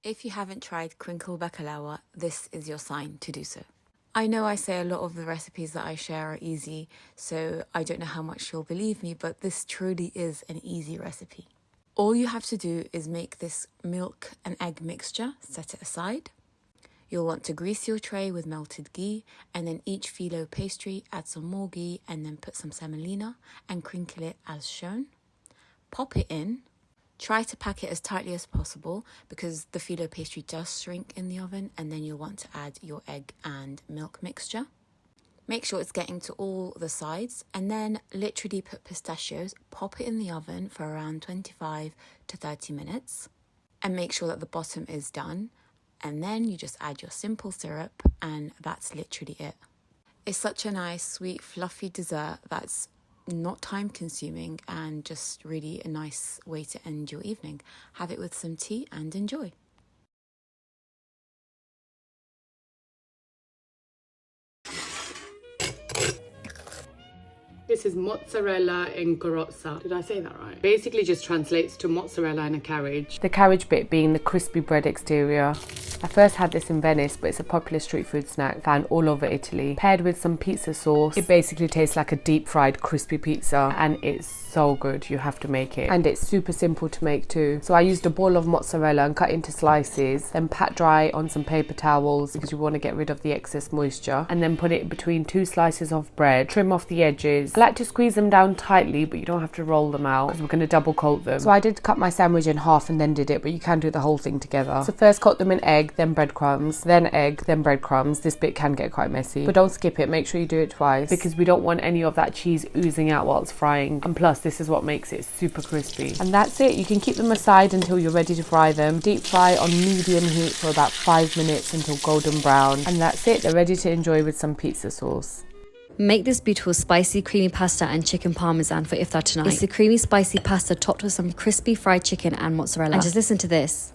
If you haven't tried crinkle bacalawa, this is your sign to do so. I know I say a lot of the recipes that I share are easy, so I don't know how much you'll believe me, but this truly is an easy recipe. All you have to do is make this milk and egg mixture, set it aside. You'll want to grease your tray with melted ghee, and then each phyllo pastry, add some more ghee, and then put some semolina and crinkle it as shown. Pop it in. Try to pack it as tightly as possible because the phyllo pastry does shrink in the oven, and then you'll want to add your egg and milk mixture. Make sure it's getting to all the sides, and then literally put pistachios, pop it in the oven for around 25 to 30 minutes, and make sure that the bottom is done. And then you just add your simple syrup, and that's literally it. It's such a nice, sweet, fluffy dessert that's not time consuming and just really a nice way to end your evening. Have it with some tea and enjoy. This is mozzarella in corota. Did I say that right? Basically just translates to mozzarella in a carriage. The carriage bit being the crispy bread exterior. I first had this in Venice, but it's a popular street food snack found all over Italy. Paired with some pizza sauce, it basically tastes like a deep fried crispy pizza, and it's so good, you have to make it. And it's super simple to make too. So I used a ball of mozzarella and cut into slices, then pat dry on some paper towels because you want to get rid of the excess moisture, and then put it between 2 slices of bread. Trim off the edges. I like to squeeze them down tightly, but you don't have to roll them out because we're going to double coat them. So I did cut my sandwich in half and then did it, but you can do the whole thing together. So first coat them in egg, then breadcrumbs, then egg, then breadcrumbs. This bit can get quite messy, but don't skip it. Make sure you do it twice because we don't want any of that cheese oozing out while it's frying. And plus, this is what makes it super crispy. And that's it. You can keep them aside until you're ready to fry them. Deep fry on medium heat for about 5 minutes until golden brown. And that's it. They're ready to enjoy with some pizza sauce. Make this beautiful spicy creamy pasta and chicken parmesan for iftar tonight. It's the creamy spicy pasta topped with some crispy fried chicken and mozzarella. And just listen to this.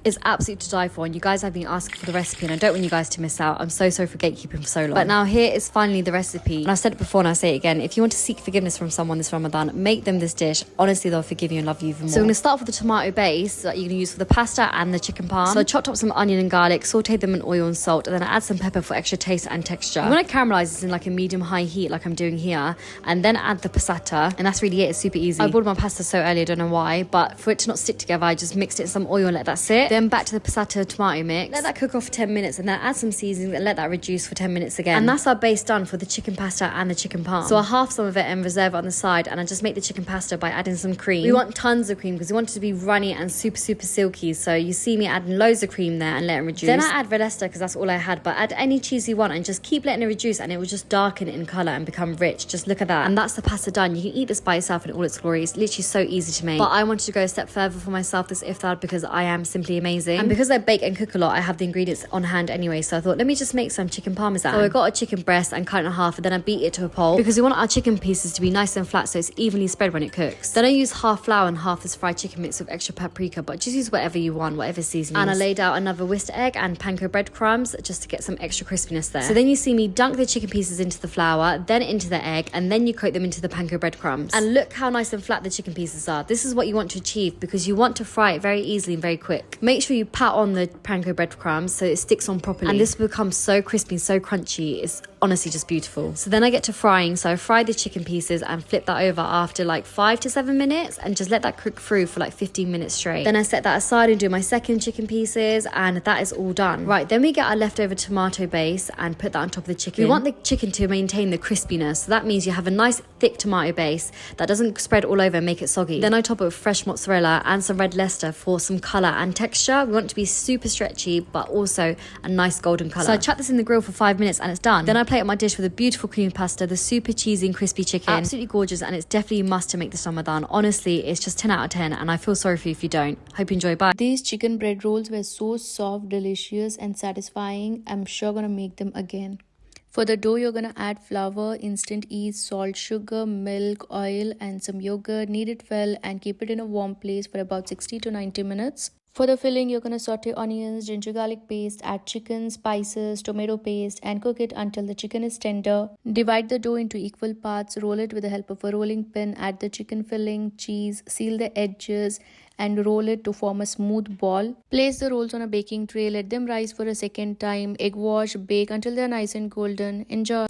It's absolutely to die for, and you guys have been asking for the recipe, and I don't want you guys to miss out. I'm so sorry for gatekeeping for so long. But now here is finally the recipe. And I've said it before and I'll say it again. If you want to seek forgiveness from someone this Ramadan, make them this dish. Honestly, they'll forgive you and love you even more. So we're going to start with the tomato base that you're going to use for the pasta and the chicken parm. So I chopped up some onion and garlic, sauteed them in oil and salt, and then I add some pepper for extra taste and texture. You want to caramelize this in like a medium-high heat like I'm doing here, and then add the passata, and that's really it. It's super easy. I boiled my pasta so early, I don't know why, but for it to not stick together, I just mixed it in some oil and let that sit. Then back to the passata tomato mix, let that cook off for 10 minutes, and then add some seasoning and let that reduce for 10 minutes again. And that's our base done for the chicken pasta and the chicken parm. So I halve some of it and reserve it on the side, and I just make the chicken pasta by adding some cream. We want tons of cream because we want it to be runny and super silky, so you see me adding loads of cream there and let it reduce. Then I add red Leicester because that's all I had, but add any cheese you want and just keep letting it reduce, and it will just darken it in colour and become rich. Just look at that. And that's the pasta done. You can eat this by yourself in all its glory. It's literally so easy to make, but I wanted to go a step further for myself this iftar because I am simply amazing, and because I bake and cook a lot, I have the ingredients on hand anyway, so I thought let me just make some chicken parmesan. So I got a chicken breast and cut it in half, and then I beat it to a pulp because we want our chicken pieces to be nice and flat so it's evenly spread when it cooks. Then I use half flour and half this fried chicken mix with extra paprika, but just use whatever you want, whatever seasonings. And I laid out another whisked egg and panko breadcrumbs just to get some extra crispiness there. So then you see me dunk the chicken pieces into the flour, then into the egg, and then you coat them into the panko breadcrumbs. And look how nice and flat the chicken pieces are. This is what you want to achieve because you want to fry it very easily and very quick. Make sure you pat on the panko breadcrumbs so it sticks on properly, and this will become so crispy and so crunchy. It's honestly just beautiful. So then I get to frying, so I fry the chicken pieces and flip that over after like 5 to 7 minutes and just let that cook through for like 15 minutes straight. Then I set that aside and do my second chicken pieces, and that is all done. Right, then we get our leftover tomato base and put that on top of the chicken. We want the chicken to maintain the crispiness, so that means you have a nice thick tomato base that doesn't spread all over and make it soggy. Then I top it with fresh mozzarella and some red Leicester for some colour and texture. We want it to be super stretchy but also a nice golden colour. So I chuck this in the grill for 5 minutes and it's done. Then I plate up my dish with a beautiful cream pasta, the super cheesy and crispy chicken. Absolutely gorgeous, and it's definitely a must to make this Ramadan. Honestly, it's just 10 out of 10, and I feel sorry for you if you don't. Hope you enjoy. Bye. These chicken bread rolls were so soft, delicious and satisfying. I'm sure gonna make them again. For the dough, you're gonna add flour, instant yeast, salt, sugar, milk, oil and some yogurt. Knead it well and keep it in a warm place for about 60 to 90 minutes. For the filling, you're gonna saute onions, ginger garlic paste, add chicken, spices, tomato paste, and cook it until the chicken is tender. Divide the dough into equal parts, roll it with the help of a rolling pin, add the chicken filling, cheese, seal the edges, and roll it to form a smooth ball. Place the rolls on a baking tray, let them rise for a second time, egg wash, bake until they're nice and golden. Enjoy!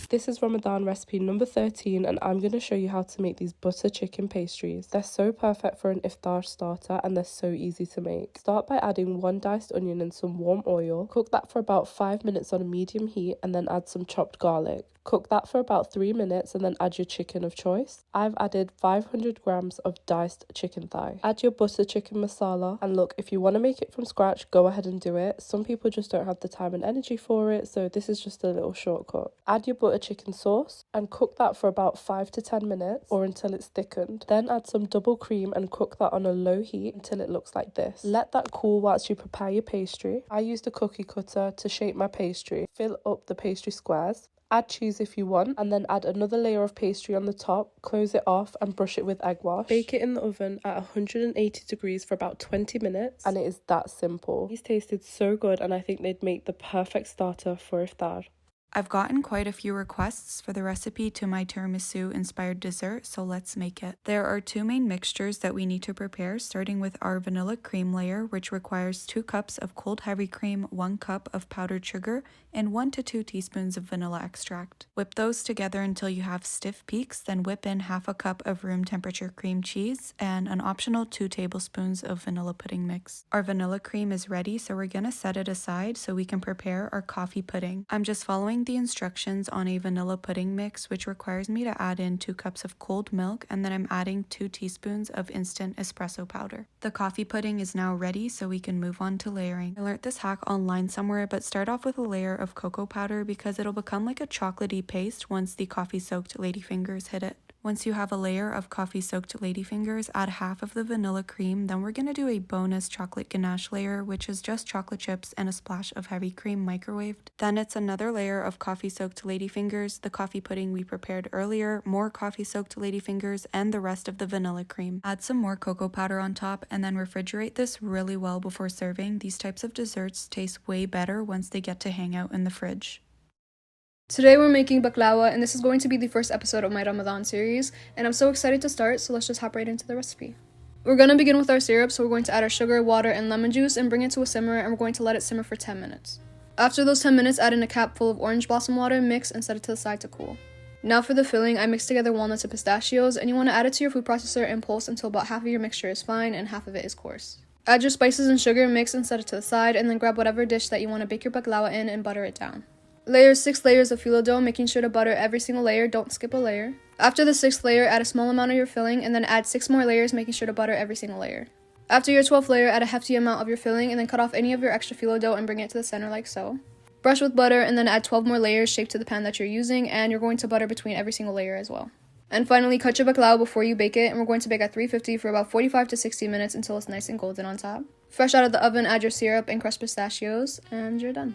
This is Ramadan recipe number 13 and I'm going to show you how to make these butter chicken pastries. They're so perfect for an iftar starter and they're so easy to make. Start by adding 1 diced onion and some warm oil. Cook that for about 5 minutes on a medium heat and then add some chopped garlic. Cook that for about 3 minutes and then add your chicken of choice. I've added 500 grams of diced chicken thigh. Add your butter chicken masala, and look, if you want to make it from scratch, go ahead and do it. Some people just don't have the time and energy for it, so this is just a little shortcut. Add your butter chicken sauce and cook that for about 5 to 10 minutes or until it's thickened. Then add some double cream and cook that on a low heat until it looks like this. Let that cool whilst you prepare your pastry. I used a cookie cutter to shape my pastry. Fill up the pastry squares. Add cheese if you want, and then add another layer of pastry on the top, close it off and brush it with egg wash. Bake it in the oven at 180 degrees for about 20 minutes, and it is that simple. These tasted so good and I think they'd make the perfect starter for iftar. I've gotten quite a few requests for the recipe to my tiramisu inspired dessert, so let's make it. There are 2 main mixtures that we need to prepare, starting with our vanilla cream layer, which requires 2 cups of cold heavy cream, 1 cup of powdered sugar, and 1 to 2 teaspoons of vanilla extract. Whip those together until you have stiff peaks, then whip in half a cup of room temperature cream cheese and an optional 2 tablespoons of vanilla pudding mix. Our vanilla cream is ready, so we're gonna set it aside so we can prepare our coffee pudding. I'm just following the instructions on a vanilla pudding mix, which requires me to add in 2 cups of cold milk, and then I'm adding 2 teaspoons of instant espresso powder. The coffee pudding is now ready, so we can move on to layering. I learned this hack online somewhere, but start off with a layer of cocoa powder because it'll become like a chocolatey paste once the coffee soaked ladyfingers hit it. Once you have a layer of coffee soaked ladyfingers, add half of the vanilla cream. Then we're going to do a bonus chocolate ganache layer, which is just chocolate chips and a splash of heavy cream microwaved. Then it's another layer of coffee soaked ladyfingers, the coffee pudding we prepared earlier, more coffee soaked ladyfingers, and the rest of the vanilla cream. Add some more cocoa powder on top and then refrigerate this really well before serving. These types of desserts taste way better once they get to hang out in the fridge. Today we're making baklawa, and this is going to be the first episode of my Ramadan series, and I'm so excited to start, so let's just hop right into the recipe. We're going to begin with our syrup, so we're going to add our sugar, water, and lemon juice and bring it to a simmer, and we're going to let it simmer for 10 minutes. After those 10 minutes, add in a cap full of orange blossom water, mix, and set it to the side to cool. Now for the filling, I mixed together walnuts and pistachios, and you want to add it to your food processor and pulse until about half of your mixture is fine and half of it is coarse. Add your spices and sugar, mix, and set it to the side, and then grab whatever dish that you want to bake your baklawa in and butter it down. Layer 6 layers of phyllo dough, making sure to butter every single layer, don't skip a layer. After the 6th layer, add a small amount of your filling, and then add 6 more layers, making sure to butter every single layer. After your 12th layer, add a hefty amount of your filling, and then cut off any of your extra phyllo dough and bring it to the center like so. Brush with butter, and then add 12 more layers shaped to the pan that you're using, and you're going to butter between every single layer as well. And finally, cut your baklava before you bake it, and we're going to bake at 350 for about 45 to 60 minutes until it's nice and golden on top. Fresh out of the oven, add your syrup and crushed pistachios, and you're done.